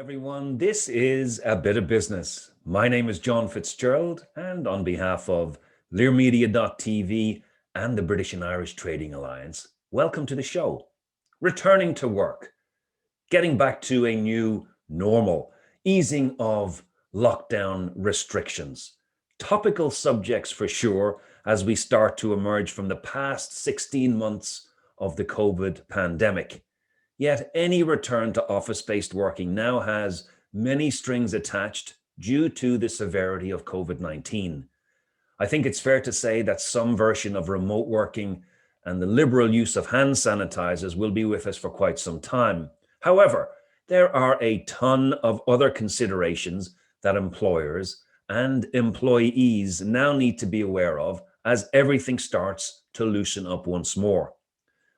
everyone. This is A Bit of Business. My name is John FitzGerald, and on behalf of learmedia.tv and the British and Irish Trading Alliance, welcome to the show. Returning to work, getting back to a new normal, easing of lockdown restrictions. Topical subjects for sure as we start to emerge from the past 16 months of the COVID pandemic. Yet any return to office-based working now has many strings attached due to the severity of COVID-19. I think it's fair to say that some version of remote working and the liberal use of hand sanitizers will be with us for quite some time. However, there are a ton of other considerations that employers and employees now need to be aware of as everything starts to loosen up once more.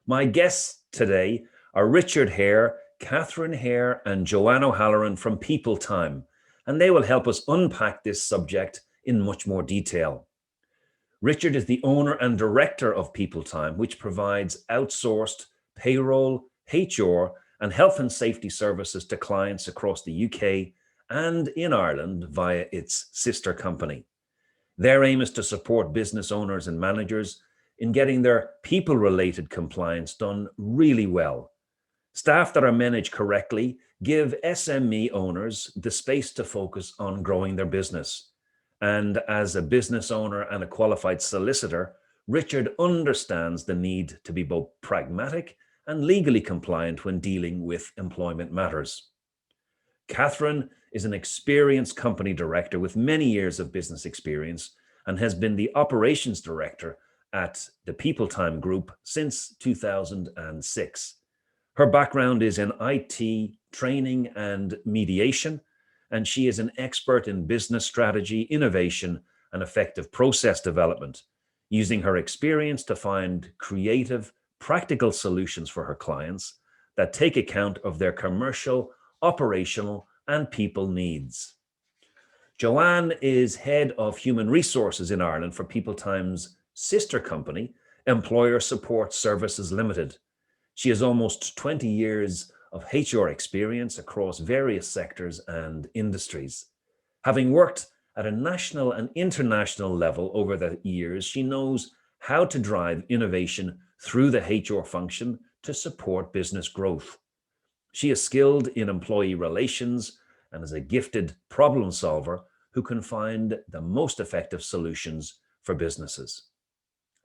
My guests today are Richard Hare, Catherine Hare, and Johanne O'Halleron from Peopletime, and they will help us unpack this subject in much more detail. Richard is the owner and director of Peopletime, which provides outsourced payroll, HR, and health and safety services to clients across the UK and in Ireland via its sister company. Their aim is to support business owners and managers in getting their people-related compliance done really well. Staff that are managed correctly give SME owners the space to focus on growing their business. And as a business owner and a qualified solicitor, Richard understands the need to be both pragmatic and legally compliant when dealing with employment matters. Catherine is an experienced company director with many years of business experience and has been the operations director at the Peopletime Group since 2006. Her background is in IT, training, and mediation, and she is an expert in business strategy, innovation, and effective process development, using her experience to find creative, practical solutions for her clients that take account of their commercial, operational, and people needs. Johanne is head of human resources in Ireland for Peopletime's sister company, Employer Support Services Limited. She has almost 20 years of HR experience across various sectors and industries. Having worked at a national and international level over the years, she knows how to drive innovation through the HR function to support business growth. She is skilled in employee relations and is a gifted problem solver who can find the most effective solutions for businesses.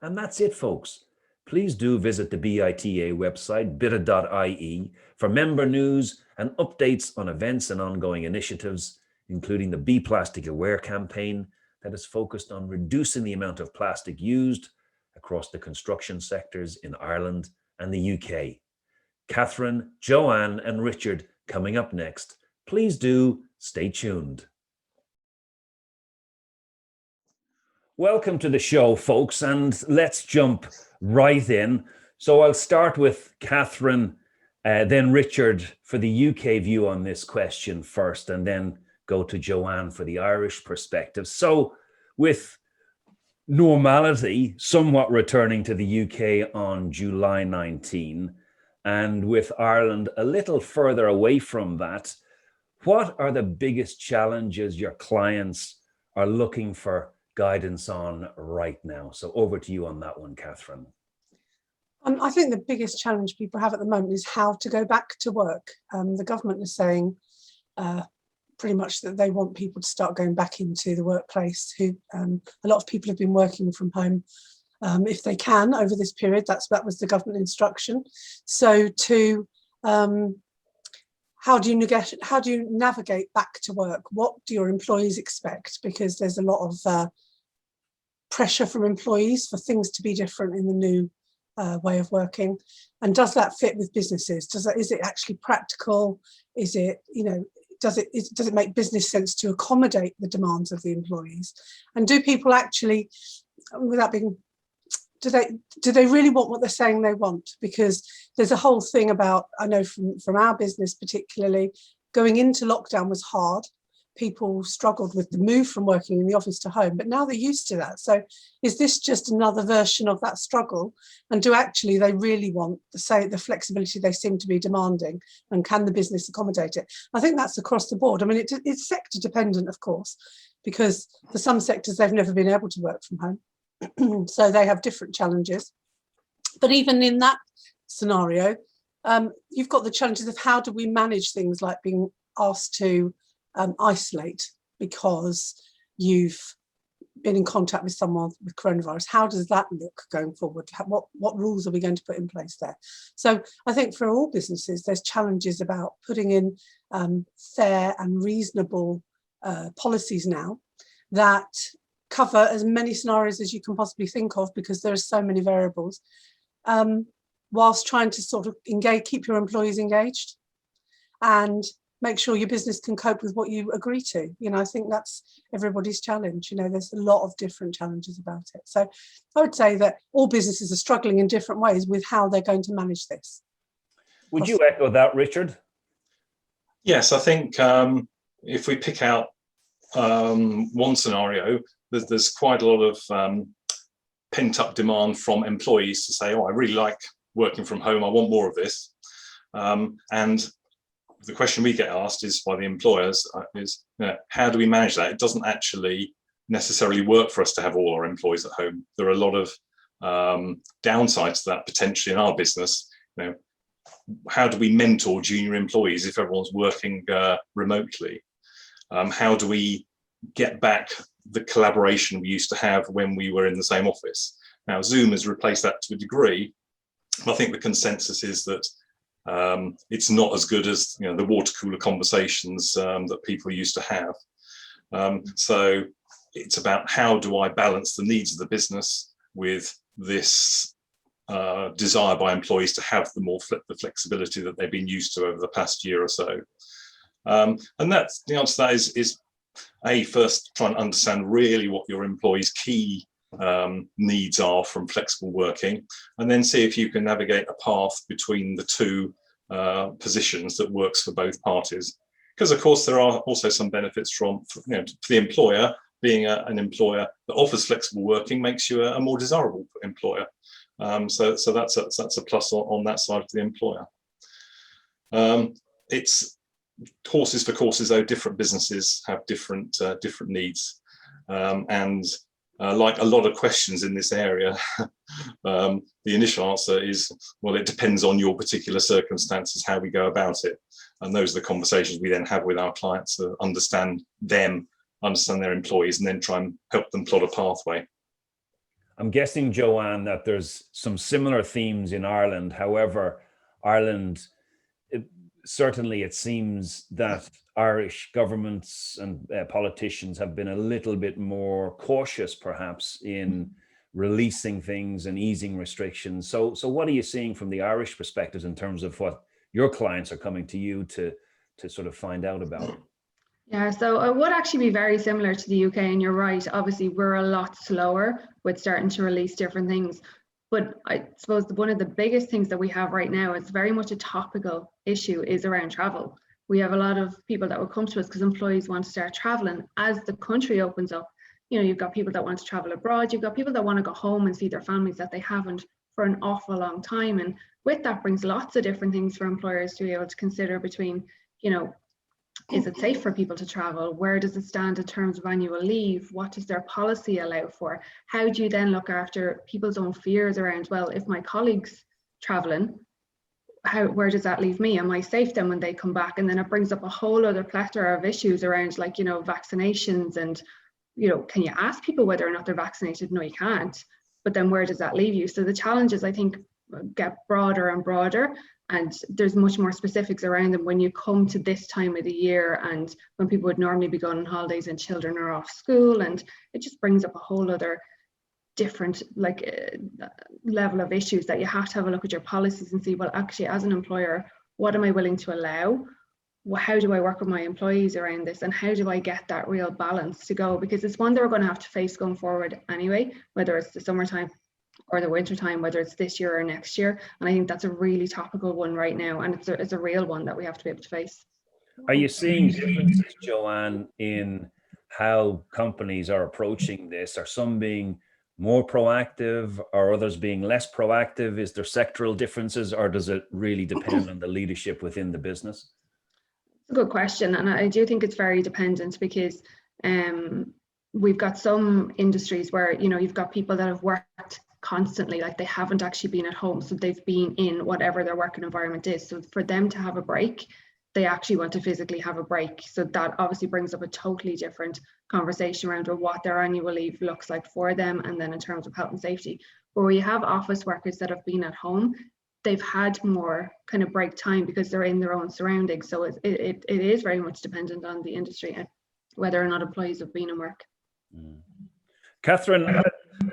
And that's it, folks. Please do visit the BITA website, bita.ie, for member news and updates on events and ongoing initiatives, including the Be Plastic Aware campaign that is focused on reducing the amount of plastic used across the construction sectors in Ireland and the UK. Catherine, Johanne, and Richard coming up next. Please do stay tuned. Welcome to the show, folks, and let's jump right in. So I'll start with Catherine, then Richard for the UK view on this question first, and then go to Johanne for the Irish perspective. So with normality somewhat returning to the UK on July 19, and with Ireland a little further away from that, what are the biggest challenges your clients are looking for guidance on right now? So over to you on that one, Catherine. I think the biggest challenge people have at the moment is how to go back to work. The government is saying pretty much that they want people to start going back into the workplace. A lot of people have been working from home if they can over this period. That was the government instruction. So how do you navigate back to work? What do your employees expect? Because there's a lot of pressure from employees for things to be different in the new way of working. And does that fit with businesses? Is it actually practical? Is it, does it make business sense to accommodate the demands of the employees? And do people actually, do they really want what they're saying they want? Because there's a whole thing about, I know from our business particularly, going into lockdown was hard people struggled with the move from working in the office to home, but now they're used to that. So is this just another version of that struggle? And do actually they really want the flexibility they seem to be demanding? And can the business accommodate it? I think that's across the board. I mean, it's sector dependent, of course, because for some sectors, they've never been able to work from home. So they have different challenges. But even in that scenario, you've got the challenges of how do we manage things like being asked to isolate because you've been in contact with someone with coronavirus. How does that look going forward? What rules are we going to put in place there? So I think for all businesses, there's challenges about putting in fair and reasonable policies now that cover as many scenarios as you can possibly think of, because there are so many variables, whilst trying to sort of keep your employees engaged and make sure your business can cope with what you agree to. You know, I think that's everybody's challenge. You know, there's a lot of different challenges about it. So I would say that all businesses are struggling in different ways with how they're going to manage this. Would you echo that, Richard? Yes, I think if we pick out one scenario, there's quite a lot of pent-up demand from employees to say, oh, I really like working from home, I want more of this. And the question we get asked is by the employers is, how do we manage that? It doesn't actually necessarily work for us to have all our employees at home. There are a lot of downsides to that potentially in our business. You know, how do we mentor junior employees if everyone's working remotely? How do we get back the collaboration we used to have when we were in the same office? Now, Zoom has replaced that to a degree. I think the consensus is that it's not as good as the water cooler conversations that people used to have. So it's about how do I balance the needs of the business with this desire by employees to have the flexibility that they've been used to over the past year or so. And that's the answer to that is first try and understand really what your employees' key needs are from flexible working, and then see if you can navigate a path between the two positions that works for both parties. Because of course there are also some benefits for the employer. Being an employer that offers flexible working makes you a more desirable employer. So that's a plus on that side for the employer. It's horses for courses, though. Different businesses have different needs, and like a lot of questions in this area, the initial answer is, well, it depends on your particular circumstances how we go about it, and those are the conversations we then have with our clients to understand their employees, and then try and help them plot a pathway. I'm guessing, Joanne, that there's some similar themes in Ireland. However, Ireland, certainly it seems that Irish governments and politicians have been a little bit more cautious, perhaps, in releasing things and easing restrictions. So what are you seeing from the Irish perspectives in terms of what your clients are coming to you to sort of find out about? Yeah, so it would actually be very similar to the UK, and you're right. Obviously, we're a lot slower with starting to release different things. But I suppose one of the biggest things that we have right now, it's very much a topical issue, is around travel. We have a lot of people that will come to us because employees want to start traveling as the country opens up. You've got people that want to travel abroad. You've got people that want to go home and see their families that they haven't for an awful long time. And with that brings lots of different things for employers to be able to consider between, is it safe for people to travel? Where does it stand in terms of annual leave? What does their policy allow for? How do you then look after people's own fears around, well, if my colleague's traveling, where does that leave me? Am I safe then when they come back? And then it brings up a whole other plethora of issues around, like, vaccinations and, can you ask people whether or not they're vaccinated? No, you can't. But then where does that leave you? So the challenges, I think, get broader and broader, and there's much more specifics around them when you come to this time of the year and when people would normally be going on holidays and children are off school, and it just brings up a whole other different level of issues that you have to have a look at your policies and see, well, actually, as an employer, what am I willing to allow? How do I work with my employees around this, and how do I get that real balance to go? Because it's one that we're going to have to face going forward anyway, whether it's the summertime or the winter time, whether it's this year or next year. And I think that's a really topical one right now, and it's a real one that we have to be able to face. Are you seeing differences, Joanne, in how companies are approaching this? Are some being more proactive, or others being less proactive? Is there sectoral differences, or does it really depend on the leadership within the business? It's a good question, and I do think it's very dependent, because we've got some industries where, you know, you've got people that have worked constantly, like they haven't actually been at home, so they've been in whatever their working environment is. So for them to have a break, they actually want to physically have a break. So that obviously brings up a totally different conversation around what their annual leave looks like for them, and then in terms of health and safety. Where we have office workers that have been at home, they've had more kind of break time because they're in their own surroundings. So it is very much dependent on the industry and whether or not employees have been in work. Catherine,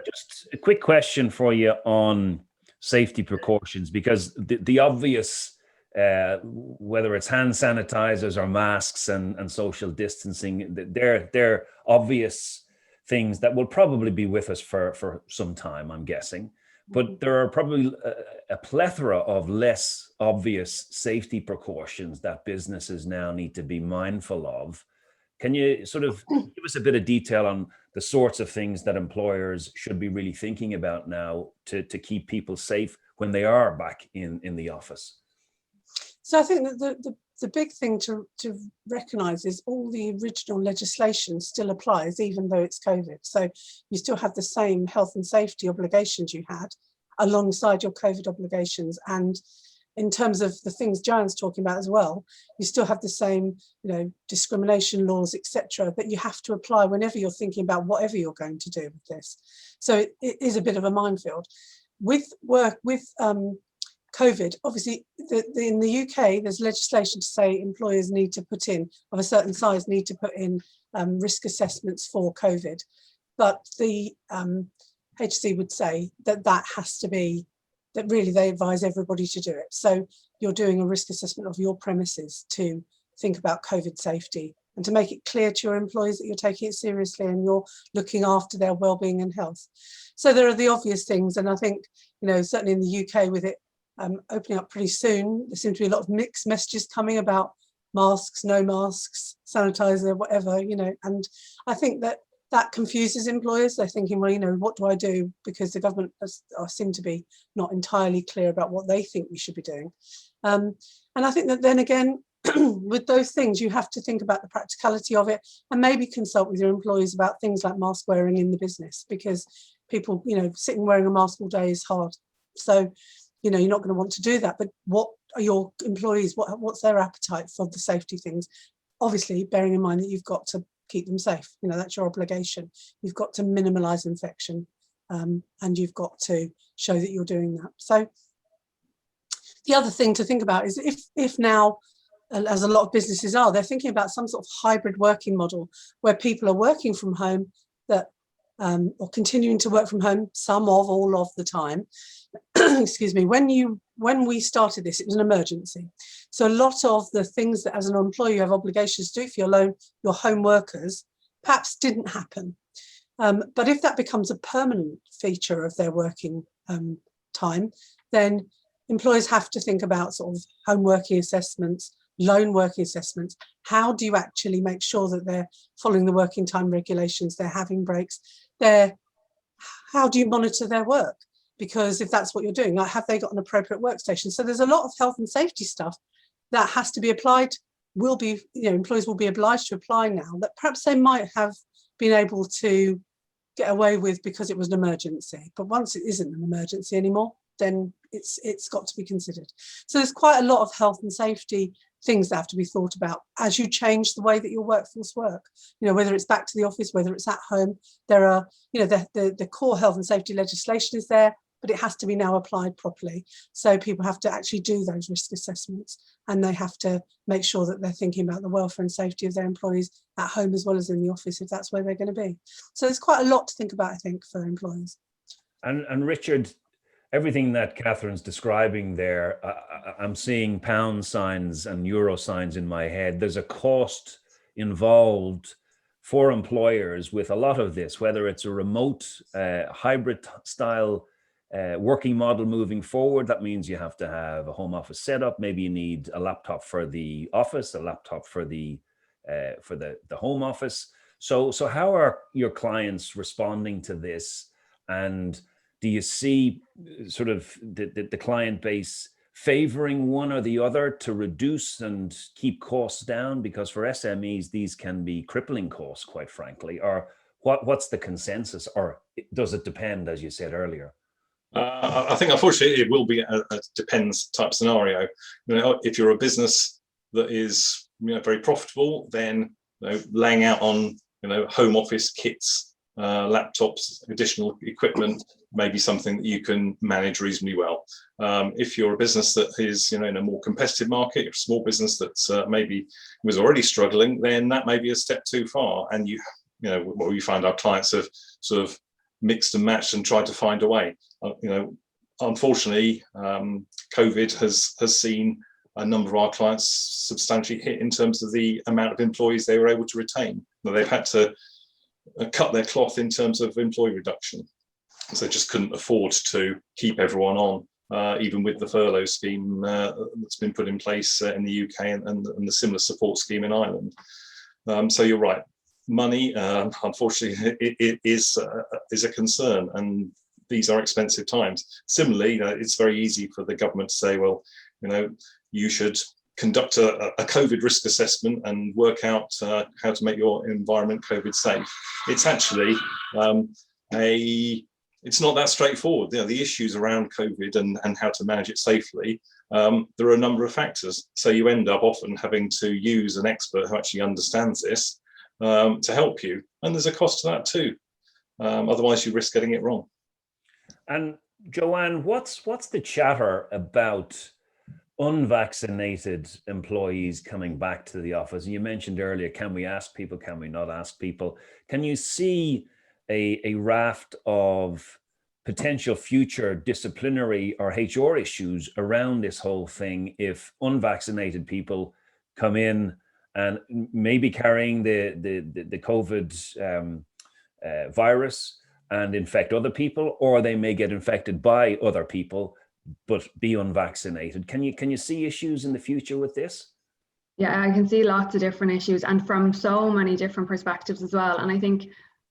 just a quick question for you on safety precautions, because the obvious, whether it's hand sanitizers or masks and social distancing, they're obvious things that will probably be with us for some time, I'm guessing. But there are probably a plethora of less obvious safety precautions that businesses now need to be mindful of. Can you sort of give us a bit of detail on the sorts of things that employers should be really thinking about now to keep people safe when they are back in the office? So I think that the big thing to recognise is all the original legislation still applies, even though it's COVID. So you still have the same health and safety obligations you had alongside your COVID obligations. And in terms of the things Joanne's talking about as well, you still have the same, you know, discrimination laws, etc., that you have to apply whenever you're thinking about whatever you're going to do with this. So it is a bit of a minefield. With COVID, obviously, in the UK, there's legislation to say employers need to put in, of a certain size, need to put in risk assessments for COVID. But the HC would say that has to be, that really they advise everybody to do it. So you're doing a risk assessment of your premises to think about COVID safety and to make it clear to your employees that you're taking it seriously and you're looking after their well-being and health. So there are the obvious things. And I think, you know, certainly in the UK with it opening up pretty soon, there seem to be a lot of mixed messages coming about masks, no masks, sanitizer, whatever, you know, and I think that confuses employers. They're thinking, well, you know, what do I do? Because the government seem to be not entirely clear about what they think we should be doing. And I think that then again, with those things, you have to think about the practicality of it and maybe consult with your employees about things like mask wearing in the business, because people, you know, sitting wearing a mask all day is hard. So, you know, you're not going to want to do that. But what are your employees, what's their appetite for the safety things? Obviously, bearing in mind that you've got to keep them safe. You know, that's your obligation. You've got to minimize infection, and you've got to show that you're doing that. So the other thing to think about is if now, as a lot of businesses are, they're thinking about some sort of hybrid working model where people are working from home that or continuing to work from home, some of, all of the time. Excuse me, when we started this, it was an emergency. So a lot of the things that as an employer you have obligations to do for your home workers perhaps didn't happen. But if that becomes a permanent feature of their working time, then employers have to think about sort of home working assessments, lone working assessments. How do you actually make sure that they're following the working time regulations, they're having breaks, how do you monitor their work? Because if that's what you're doing, like, have they got an appropriate workstation? So there's a lot of health and safety stuff that has to be applied, will be, you know, employees will be obliged to apply now that perhaps they might have been able to get away with because it was an emergency. But once it isn't an emergency anymore, then it's got to be considered. So there's quite a lot of health and safety things that have to be thought about as you change the way that your workforce work. You know, whether it's back to the office, whether it's at home, there are, you know, the core health and safety legislation is there, but it has to be now applied properly. So people have to actually do those risk assessments, and they have to make sure that they're thinking about the welfare and safety of their employees at home as well as in the office, if that's where they're going to be. So there's quite a lot to think about, I think, for employers. And Richard, everything that Catherine's describing there, I'm seeing pound signs and euro signs in my head. There's a cost involved for employers with a lot of this, whether it's a remote hybrid style working model moving forward. That means you have to have a home office setup. Maybe you need a laptop for the office, a laptop for the home office. So how are your clients responding to this? And do you see sort of the client base favoring one or the other to reduce and keep costs down? Because for SMEs, these can be crippling costs, quite frankly. Or what's the consensus? Or does it depend, as you said earlier? I think, unfortunately, it will be a depends type scenario. If you're a business that is very profitable, then laying out on home office kits, laptops, additional equipment may be something that you can manage reasonably well. If you're a business that is in a more competitive market, a small business that maybe was already struggling, then that may be a step too far. And we find our clients have sort of mixed and matched and tried to find a way. Unfortunately, COVID has seen a number of our clients substantially hit in terms of the amount of employees they were able to retain. They've had to cut their cloth in terms of employee reduction. So they just couldn't afford to keep everyone on, even with the furlough scheme that's been put in place in the UK and the similar support scheme in Ireland. So you're right. Money, unfortunately, it is a concern, and these are expensive times. Similarly, it's very easy for the government to say, well, you should conduct a COVID risk assessment and work out how to make your environment COVID safe. It's actually it's not that straightforward. The issues around COVID and how to manage it safely, there are a number of factors. So you end up often having to use an expert who actually understands this to help you, and there's a cost to that too. Otherwise, you risk getting it wrong. And Johanne, what's the chatter about unvaccinated employees coming back to the office? You mentioned earlier, can we ask people? Can we not ask people? Can you see a raft of potential future disciplinary or HR issues around this whole thing if unvaccinated people come in and maybe carrying the COVID virus and infect other people, or they may get infected by other people but be unvaccinated? Can you see issues in the future with this? Yeah, I can see lots of different issues, and from so many different perspectives as well. And I think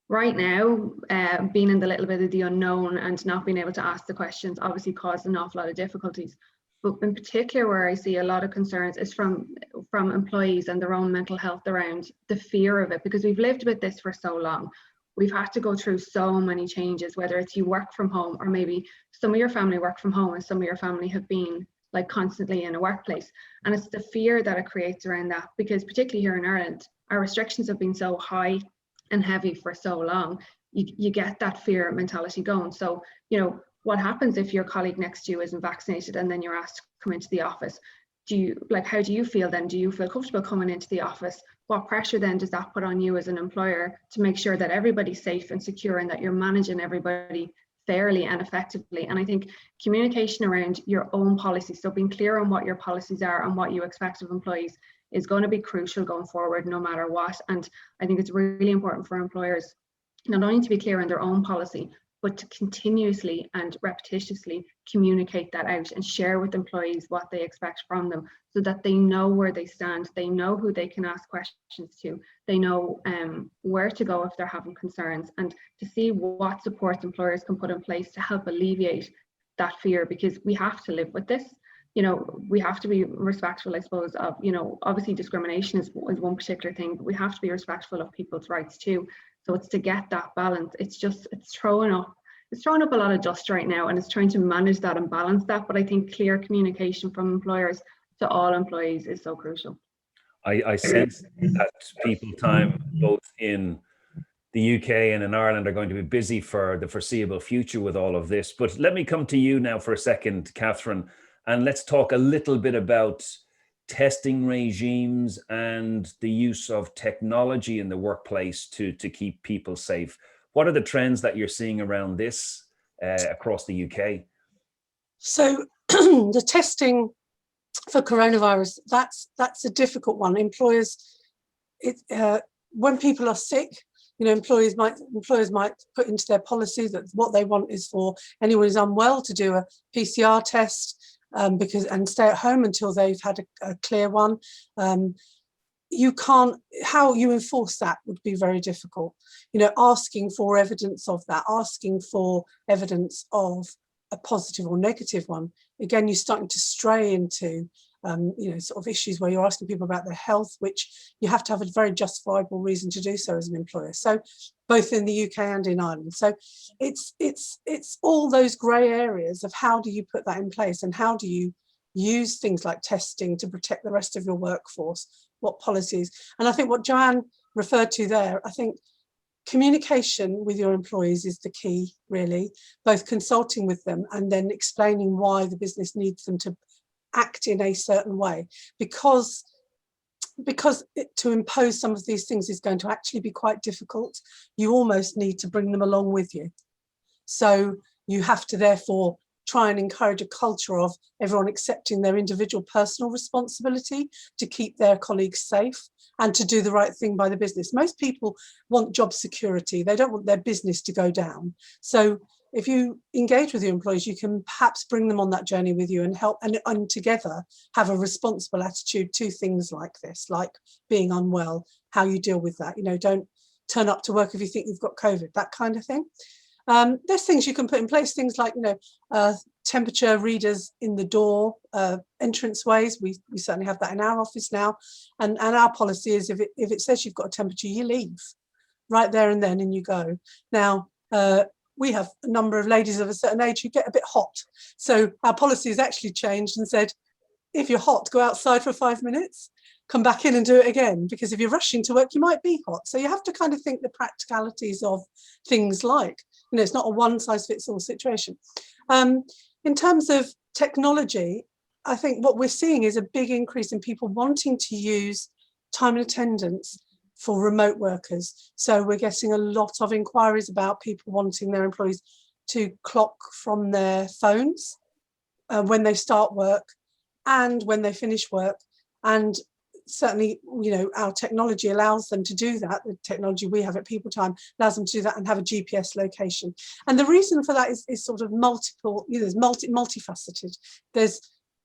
right now, being in the little bit of the unknown and not being able to ask the questions obviously caused an awful lot of difficulties. But in particular, where I see a lot of concerns is from employees and their own mental health around the fear of it, because we've lived with this for so long. We've had to go through so many changes, whether it's you work from home or maybe some of your family work from home and some of your family have been like constantly in a workplace. And it's the fear that it creates around that, because particularly here in Ireland, our restrictions have been so high and heavy for so long, you get that fear mentality going. So, what happens if your colleague next to you isn't vaccinated and then you're asked to come into the office? How do you feel then? Do you feel comfortable coming into the office? What pressure then does that put on you as an employer to make sure that everybody's safe and secure and that you're managing everybody fairly and effectively? And I think communication around your own policies, so being clear on what your policies are and what you expect of employees, is going to be crucial going forward no matter what. And I think it's really important for employers not only to be clear on their own policy, but to continuously and repetitiously communicate that out and share with employees what they expect from them, so that they know where they stand, they know who they can ask questions to, they know where to go if they're having concerns, and to see what supports employers can put in place to help alleviate that fear, because we have to live with this. We have to be respectful, I suppose, of, obviously discrimination is one particular thing, but we have to be respectful of people's rights too. So it's to get that balance. It's throwing up a lot of dust right now, and it's trying to manage that and balance that. But I think clear communication from employers to all employees is so crucial. I sense that Peopletime, both in the UK and in Ireland, are going to be busy for the foreseeable future with all of this. But let me come to you now for a second, Catherine, and let's talk a little bit about testing regimes and the use of technology in the workplace to keep people safe. What are the trends that you're seeing around this across the UK? So the testing for coronavirus, that's a difficult one. Employers, when people are sick, You know, employers might put into their policy that what they want is for anyone who's unwell to do a PCR test and stay at home until they've had a clear one. You can't, how you enforce that would be very difficult. You know, asking for evidence of that, asking for evidence of a positive or negative one. Again, you're starting to stray into, you know, sort of issues where you're asking people about their health, which you have to have a very justifiable reason to do so as an employer. So both in the UK and in Ireland. So it's all those grey areas of how do you put that in place and how do you use things like testing to protect the rest of your workforce, what policies. And I think what Johanne referred to there, I think communication with your employees is the key, really, both consulting with them and then explaining why the business needs them to act in a certain way, because to impose some of these things is going to actually be quite difficult. You almost need to bring them along with you. So you have to therefore try and encourage a culture of everyone accepting their individual personal responsibility to keep their colleagues safe and to do the right thing by the business. Most people want job security. They don't want their business to go down. So if you engage with your employees, you can perhaps bring them on that journey with you and help and together have a responsible attitude to things like this, like being unwell, how you deal with that. You know, don't turn up to work if you think you've got COVID, that kind of thing. There's things you can put in place, things like, you know, temperature readers in the door, entrance ways. We certainly have that in our office now. And our policy is if it says you've got a temperature, you leave right there and then and you go. Now, we have a number of ladies of a certain age who get a bit hot. So our policy has actually changed and said, if you're hot, go outside for 5 minutes, come back in and do it again, because if you're rushing to work, you might be hot. So you have to kind of think the practicalities of things like, you know, it's not a one size fits all situation. In terms of technology, I think what we're seeing is a big increase in people wanting to use time and attendance for remote workers. So we're getting a lot of inquiries about people wanting their employees to clock from their phones when they start work and when they finish work. And certainly, you know, our technology allows them to do that. The technology we have at Peopletime allows them to do that and have a GPS location. And the reason for that is sort of multiple, you know, there's multifaceted. There's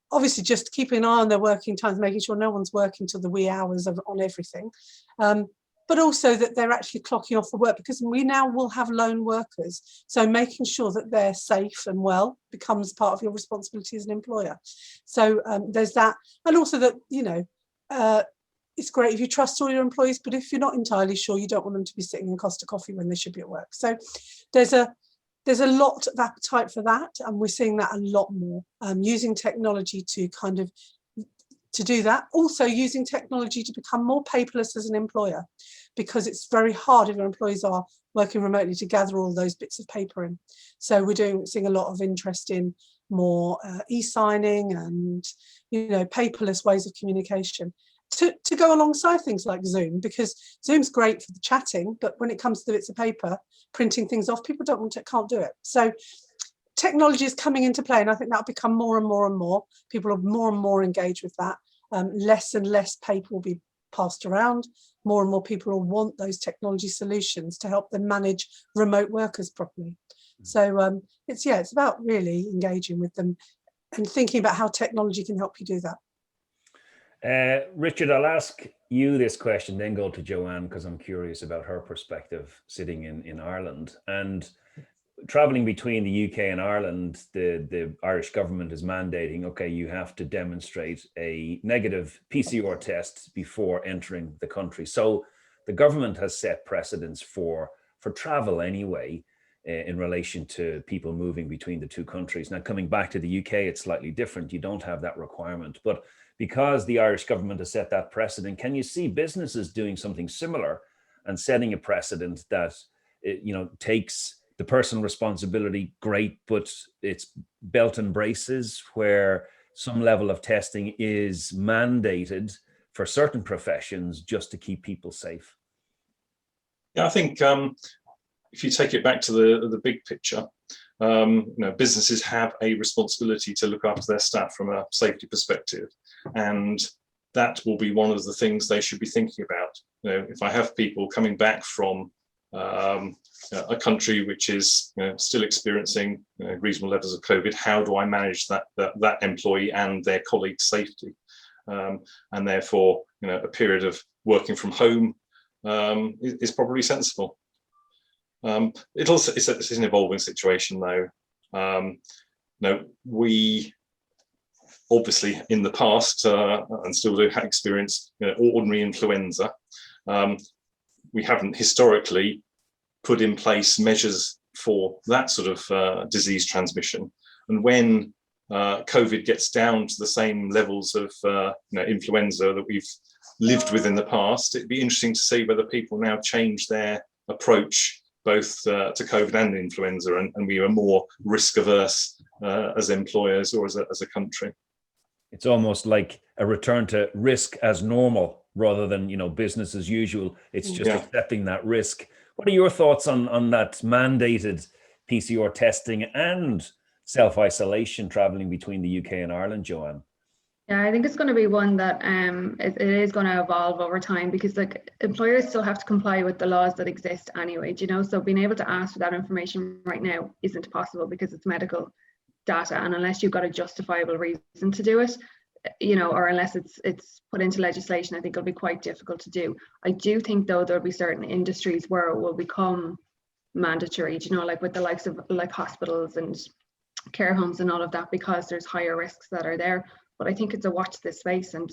obviously just keeping an eye on their working times, making sure no one's working till the wee hours on everything. But also that they're actually clocking off for work, because we now will have lone workers. So making sure that they're safe and well becomes part of your responsibility as an employer. So there's that. And also that, you know, it's great if you trust all your employees, but if you're not entirely sure, you don't want them to be sitting in Costa Coffee when they should be at work. So there's a lot of appetite for that, and we're seeing that a lot more, using technology to kind of to do that. Also using technology to become more paperless as an employer, because it's very hard if your employees are working remotely to gather all those bits of paper in. So we're seeing a lot of interest in more e-signing and, you know, paperless ways of communication to go alongside things like Zoom, because Zoom's great for the chatting, but when it comes to bits of paper, printing things off, people can't do it. So technology is coming into play, and I think that'll become more and more and more. People are more and more engaged with that. Less and less paper will be passed around. More and more people will want those technology solutions to help them manage remote workers properly. So it's about really engaging with them and thinking about how technology can help you do that. Richard, I'll ask you this question, then go to Johanne, because I'm curious about her perspective sitting in Ireland. And traveling between the UK and Ireland, the Irish government is mandating, okay, you have to demonstrate a negative PCR test before entering the country. So the government has set precedents for travel anyway, in relation to people moving between the two countries. Now, coming back to the UK, it's slightly different. You don't have that requirement. But because the Irish government has set that precedent, can you see businesses doing something similar and setting a precedent that, you know, takes the personal responsibility, great, but it's belt and braces, where some level of testing is mandated for certain professions just to keep people safe? Yeah, I think if you take it back to the big picture, you know, businesses have a responsibility to look after their staff from a safety perspective, and that will be one of the things they should be thinking about. You know, if I have people coming back from a country which is still experiencing reasonable levels of COVID. How do I manage that employee and their colleagues' safety? And therefore, a period of working from home is probably sensible. It's an evolving situation, though. We obviously in the past and still do experience ordinary influenza. We haven't historically put in place measures for that sort of disease transmission. And when COVID gets down to the same levels of influenza that we've lived with in the past, it'd be interesting to see whether people now change their approach both to COVID and influenza, and we are more risk averse as employers or as a country. It's almost like a return to risk as normal rather than business as usual. It's just accepting that risk. What are your thoughts on that mandated PCR testing and self-isolation traveling between the UK and Ireland, Joanne? Yeah, I think it's going to be one that it is going to evolve over time, because employers still have to comply with the laws that exist anyway, so being able to ask for that information right now isn't possible because it's medical data, and unless you've got a justifiable reason to do it, or unless it's put into legislation, I think it'll be quite difficult to do. I do think though there'll be certain industries where it will become mandatory, like with the likes of like hospitals and care homes and all of that, because there's higher risks that are there. But I think it's a watch this space and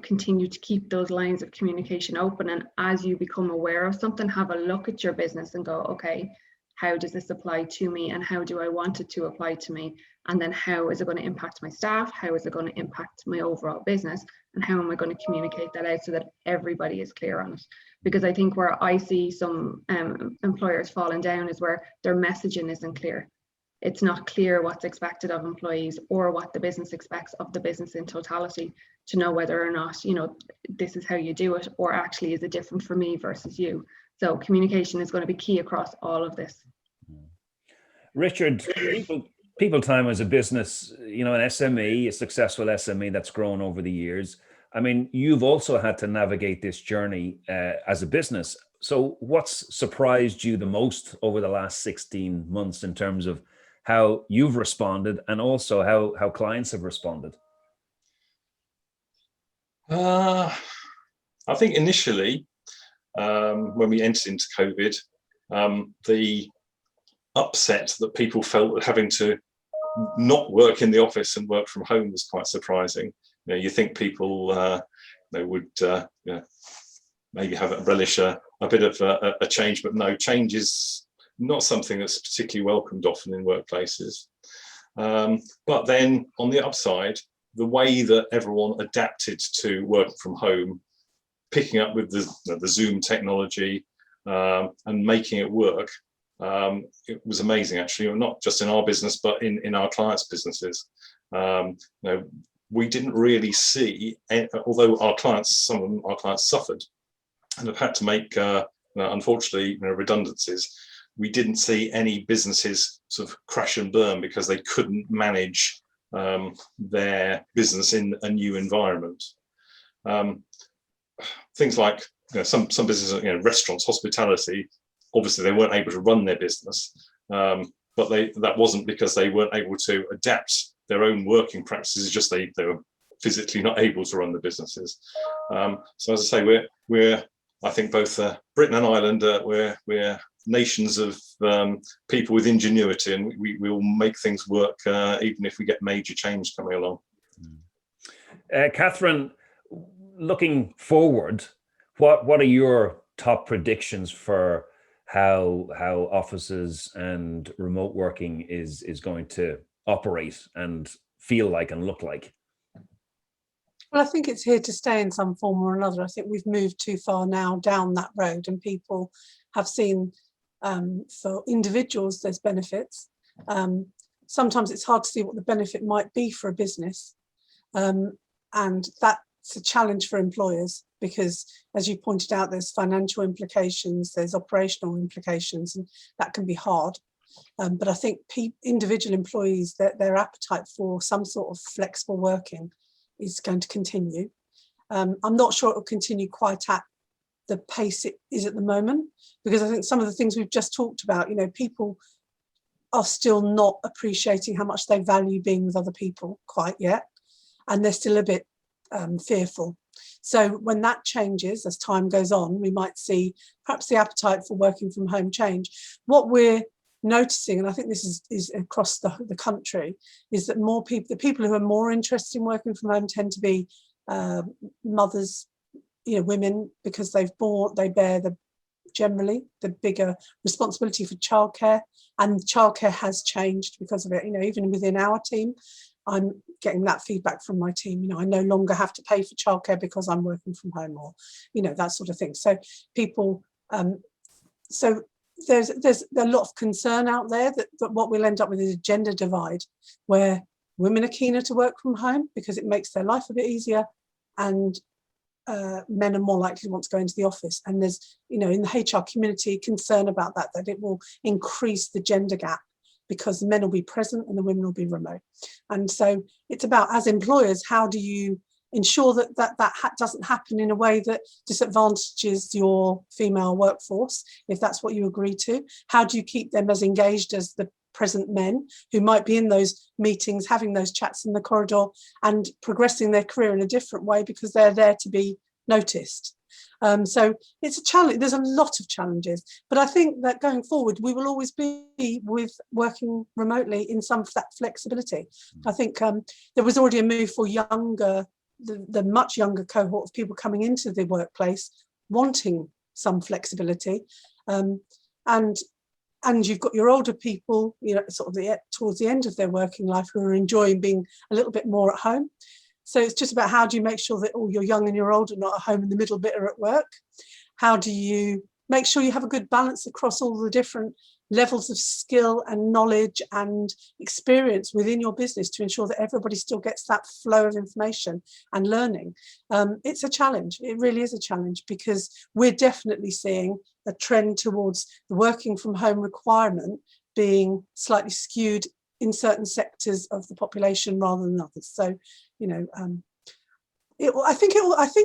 continue to keep those lines of communication open, and as you become aware of something, have a look at your business and go, okay, how does this apply to me, and how do I want it to apply to me? And then how is it going to impact my staff? How is it going to impact my overall business? And how am I going to communicate that out so that everybody is clear on it? Because I think where I see some employers falling down is where their messaging isn't clear. It's not clear what's expected of employees or what the business expects of the business in totality, to know whether or not, this is how you do it, or actually is it different for me versus you? So communication is going to be key across all of this. Richard, Peopletime as a business, an SME, a successful SME that's grown over the years. I mean, you've also had to navigate this journey as a business. So what's surprised you the most over the last 16 months in terms of how you've responded, and also how clients have responded? I think initially, when we entered into COVID, the upset that people felt having to not work in the office and work from home was quite surprising. You think people would maybe relish a bit of a change, but no, change is not something that's particularly welcomed often in workplaces. But then on the upside, the way that everyone adapted to working from home, picking up with the Zoom technology and making it work, it was amazing, actually, not just in our business, but in our clients' businesses. We didn't really see, although some of our clients suffered and have had to make, unfortunately, redundancies. We didn't see any businesses sort of crash and burn because they couldn't manage their business in a new environment. Things like some businesses, restaurants, hospitality, obviously they weren't able to run their business, but that wasn't because they weren't able to adapt their own working practices, just they were physically not able to run the businesses. So as I say, we're I think both Britain and Ireland, we're nations of people with ingenuity, and we will make things work even if we get major change coming along. Catherine, looking forward, what are your top predictions for how offices and remote working is going to operate and feel like and look like? Well, I think it's here to stay in some form or another. I think we've moved too far now down that road, and people have seen for individuals there's benefits. Sometimes it's hard to see what the benefit might be for a business, and that's a challenge for employers, because as you pointed out, there's financial implications, there's operational implications, and that can be hard. But I think individual employees, their appetite for some sort of flexible working is going to continue. I'm not sure it will continue quite at the pace it is at the moment, because I think some of the things we've just talked about, people are still not appreciating how much they value being with other people quite yet, and they're still a bit fearful. So when that changes, as time goes on, we might see perhaps the appetite for working from home change. What we're noticing, and I think this is across the country, is that more people, the people who are more interested in working from home tend to be mothers, women, because they bear generally the bigger responsibility for childcare, and childcare has changed because of it. Even within our team, I'm getting that feedback from my team. I no longer have to pay for childcare because I'm working from home, or that sort of thing. So people, so there's a lot of concern out there that what we'll end up with is a gender divide, where women are keener to work from home because it makes their life a bit easier, and men are more likely to want to go into the office. And there's, in the HR community, concern about that it will increase the gender gap because the men will be present and the women will be remote. And so it's about, as employers, how do you ensure that doesn't happen in a way that disadvantages your female workforce, if that's what you agree to? How do you keep them as engaged as the present men who might be in those meetings, having those chats in the corridor and progressing their career in a different way because they're there to be noticed? So it's a challenge. There's a lot of challenges, but I think that going forward, we will always be with working remotely in some of that flexibility. I think there was already a move for the much younger cohort of people coming into the workplace wanting some flexibility, and you've got your older people, sort of towards the end of their working life, who are enjoying being a little bit more at home. So it's just about, how do you make sure that all your young and your old are not at home in the middle bit or at work? How do you make sure you have a good balance across all the different levels of skill and knowledge and experience within your business to ensure that everybody still gets that flow of information and learning? It's a challenge. It really is a challenge, because we're definitely seeing a trend towards the working from home requirement being slightly skewed in certain sectors of the population rather than others. So, I think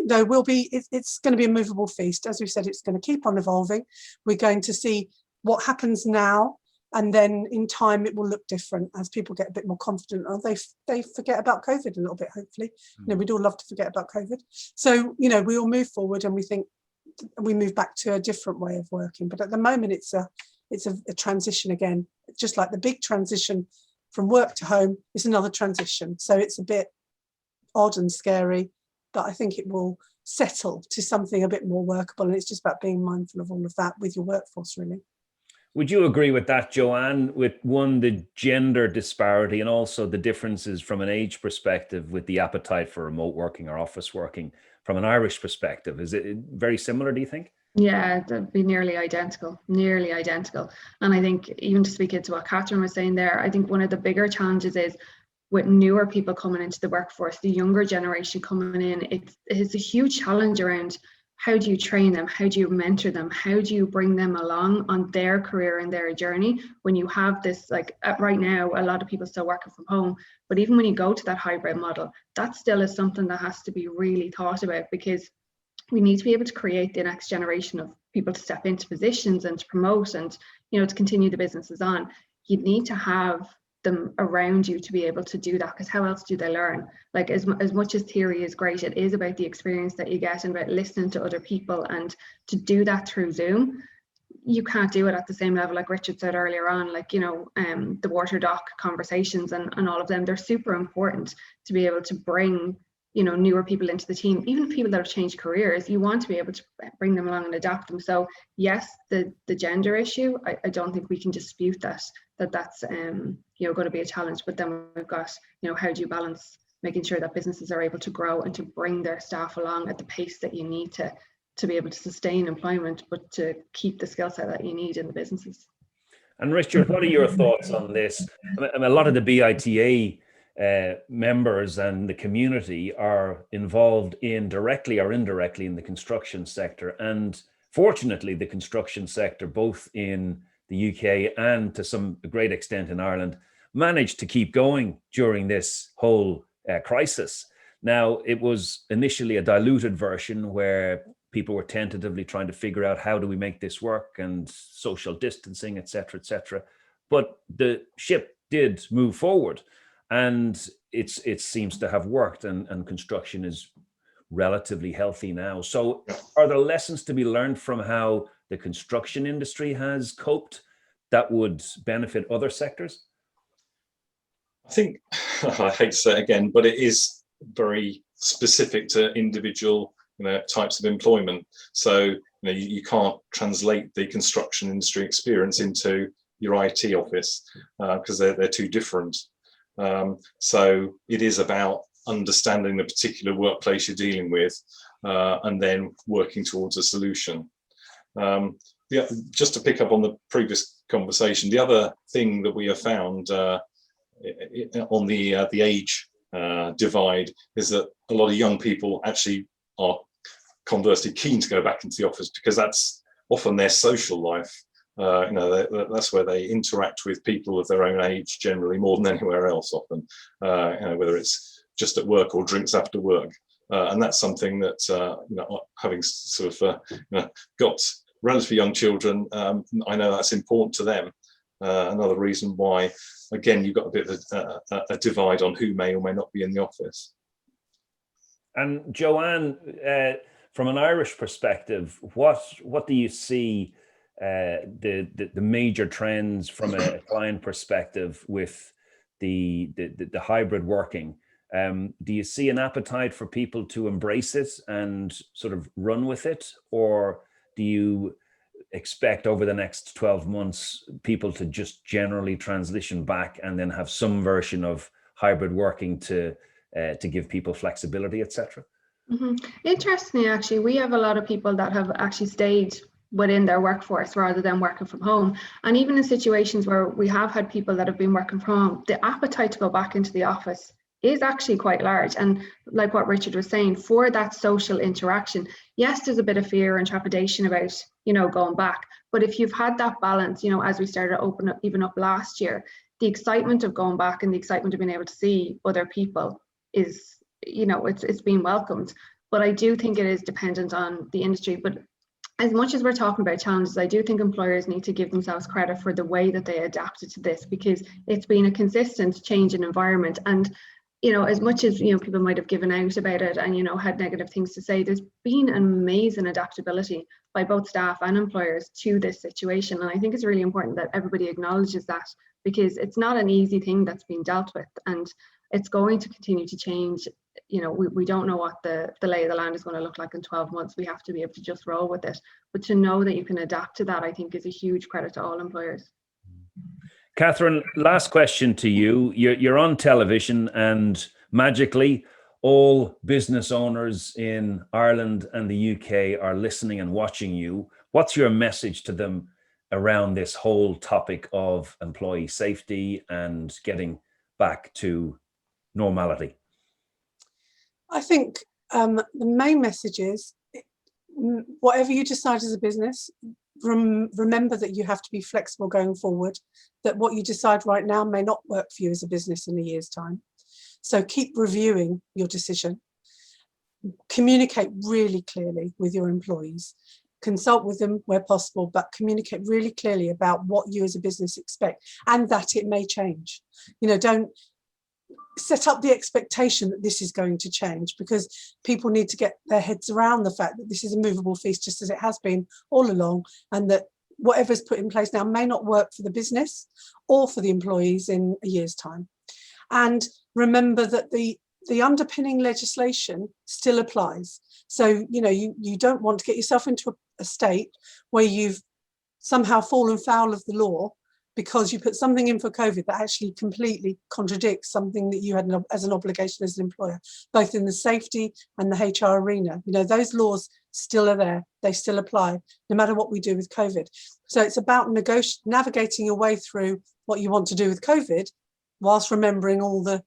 though will be, it's going to be a movable feast. As we said, it's going to keep on evolving. We're going to see what happens now, and then in time it will look different as people get a bit more confident, or they forget about COVID a little bit, hopefully. We'd all love to forget about COVID. So, we all move forward and we think we move back to a different way of working. But at the moment it's a transition again, just like the big transition from work to home is another transition. So it's a bit odd and scary, but I think it will settle to something a bit more workable. And it's just about being mindful of all of that with your workforce, really. Would you agree with that, Joanne, with the gender disparity and also the differences from an age perspective with the appetite for remote working or office working from an Irish perspective? Is it very similar, do you think? Yeah, that'd be nearly identical. And I think, even to speak into what Catherine was saying there, I think one of the bigger challenges is with newer people coming into the workforce, the younger generation coming in, it's a huge challenge around how do you train them, how do you mentor them, how do you bring them along on their career and their journey when you have this, like right now, a lot of people still working from home, but even when you go to that hybrid model, that still is something that has to be really thought about, because we need to be able to create the next generation of people to step into positions and to promote and, to continue the businesses on. You need to have them around you to be able to do that, because how else do they learn? Like as much as theory is great, it is about the experience that you get and about listening to other people, and to do that through Zoom, you can't do it at the same level. Like Richard said earlier on, the water dock conversations and all of them, they're super important to be able to bring newer people into the team. Even people that have changed careers, you want to be able to bring them along and adapt them. So yes, the gender issue, I don't think we can dispute that's going to be a challenge. But then we've got, how do you balance making sure that businesses are able to grow and to bring their staff along at the pace that you need to be able to sustain employment, but to keep the skill set that you need in the businesses. And Richard, what are your thoughts on this? I mean, a lot of the BITA members and the community are involved in directly or indirectly in the construction sector. And fortunately, the construction sector, both in the UK and to some great extent in Ireland, managed to keep going during this whole crisis. Now, it was initially a diluted version where people were tentatively trying to figure out how do we make this work and social distancing, et cetera, et cetera. But the ship did move forward, and it seems to have worked, and construction is relatively healthy now. So are there lessons to be learned from how the construction industry has coped that would benefit other sectors? I think, I hate to say it again, but it is very specific to individual types of employment. So you can't translate the construction industry experience into your IT office because they're too different. So it is about understanding the particular workplace you're dealing with and then working towards a solution. Just to pick up on the previous conversation, the other thing that we have found on the age divide is that a lot of young people actually are conversely keen to go back into the office because that's often their social life. That's where they interact with people of their own age generally more than anywhere else often, whether it's just at work or drinks after work. And that's something that, having sort of got relatively young children, I know that's important to them. Another reason why, again, you've got a bit of a divide on who may or may not be in the office. And Johanne, from an Irish perspective, what do you see the major trends from a client perspective with the hybrid working? Do you see an appetite for people to embrace it and sort of run with it, or do you expect over the next 12 months people to just generally transition back and then have some version of hybrid working to give people flexibility, etc.? Mm-hmm. Interestingly, actually, we have a lot of people that have actually stayed within their workforce rather than working from home. And even in situations where we have had people that have been working from home, the appetite to go back into the office is actually quite large. And like what Richard was saying, for that social interaction, yes, there's a bit of fear and trepidation about, going back. But if you've had that balance, as we started to open up, even up last year, the excitement of going back and the excitement of being able to see other people is, it's being welcomed. But I do think it is dependent on the industry. But as much as we're talking about challenges, I do think employers need to give themselves credit for the way that they adapted to this, because it's been a consistent change in environment. And as much as people might have given out about it and had negative things to say, there's been an amazing adaptability by both staff and employers to this situation. And I think it's really important that everybody acknowledges that, because it's not an easy thing that's been dealt with, and it's going to continue to change. We don't know what the lay of the land is going to look like in 12 months. We have to be able to just roll with it. But to know that you can adapt to that, I think, is a huge credit to all employers. Catherine, last question to you. You're on television, and magically all business owners in Ireland and the UK are listening and watching you. What's your message to them around this whole topic of employee safety and getting back to normality? I think the main message is, whatever you decide as a business, remember that you have to be flexible going forward, that what you decide right now may not work for you as a business in a year's time. So keep reviewing your decision. Communicate really clearly with your employees. Consult with them where possible, but communicate really clearly about what you as a business expect and that it may change. Don't set up the expectation that this is going to change, because people need to get their heads around the fact that this is a movable feast, just as it has been all along, and that whatever's put in place now may not work for the business or for the employees in a year's time. And remember that the underpinning legislation still applies. So, you don't want to get yourself into a state where you've somehow fallen foul of the law because you put something in for COVID that actually completely contradicts something that you had as an obligation as an employer, both in the safety and the HR arena. Those laws still are there. They still apply, no matter what we do with COVID. So it's about navigating your way through what you want to do with COVID, whilst remembering all the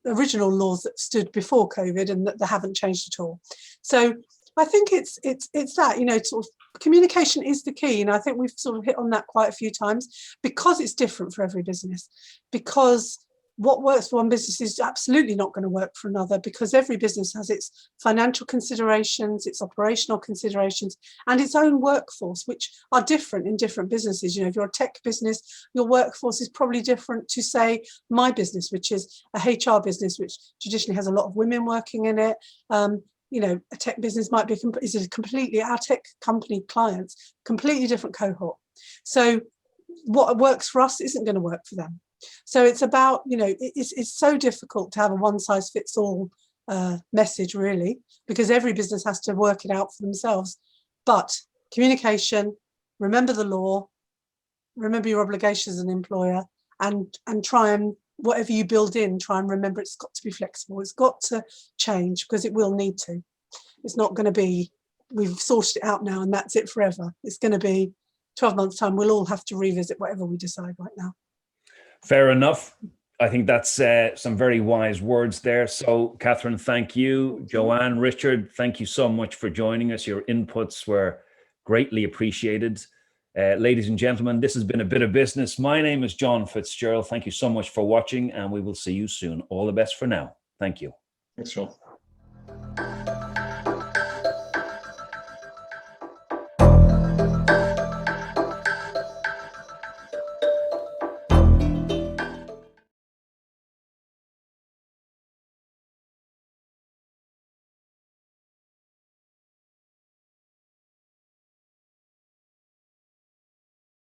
original laws that stood before COVID and that they haven't changed at all. So I think it's that, sort of communication is the key. And I think we've sort of hit on that quite a few times, because it's different for every business, because what works for one business is absolutely not going to work for another, because every business has its financial considerations, its operational considerations, and its own workforce, which are different in different businesses. You know, if you're a tech business, your workforce is probably different to, say, my business, which is a HR business, which traditionally has a lot of women working in it. You know, a tech business might be our tech company clients, completely different cohort. So what works for us isn't going to work for them. So it's about, you know, it's so difficult to have a one size fits all message, really, because every business has to work it out for themselves. But communication, remember the law, remember your obligations as an employer, and try and, whatever you build in, try and remember it's got to be flexible. It's got to change, because it will need to. It's not going to be, we've sorted it out now and that's it forever. It's going to be 12 months time. We'll all have to revisit whatever we decide right now. Fair enough. I think that's some very wise words there. So, Catherine, thank you. Joanne, Richard, thank you so much for joining us. Your inputs were greatly appreciated. Ladies and gentlemen, this has been A Bit of Business. My name is John FitzGerald. Thank you so much for watching, and we will see you soon. All the best for now. Thank you. Thanks, John.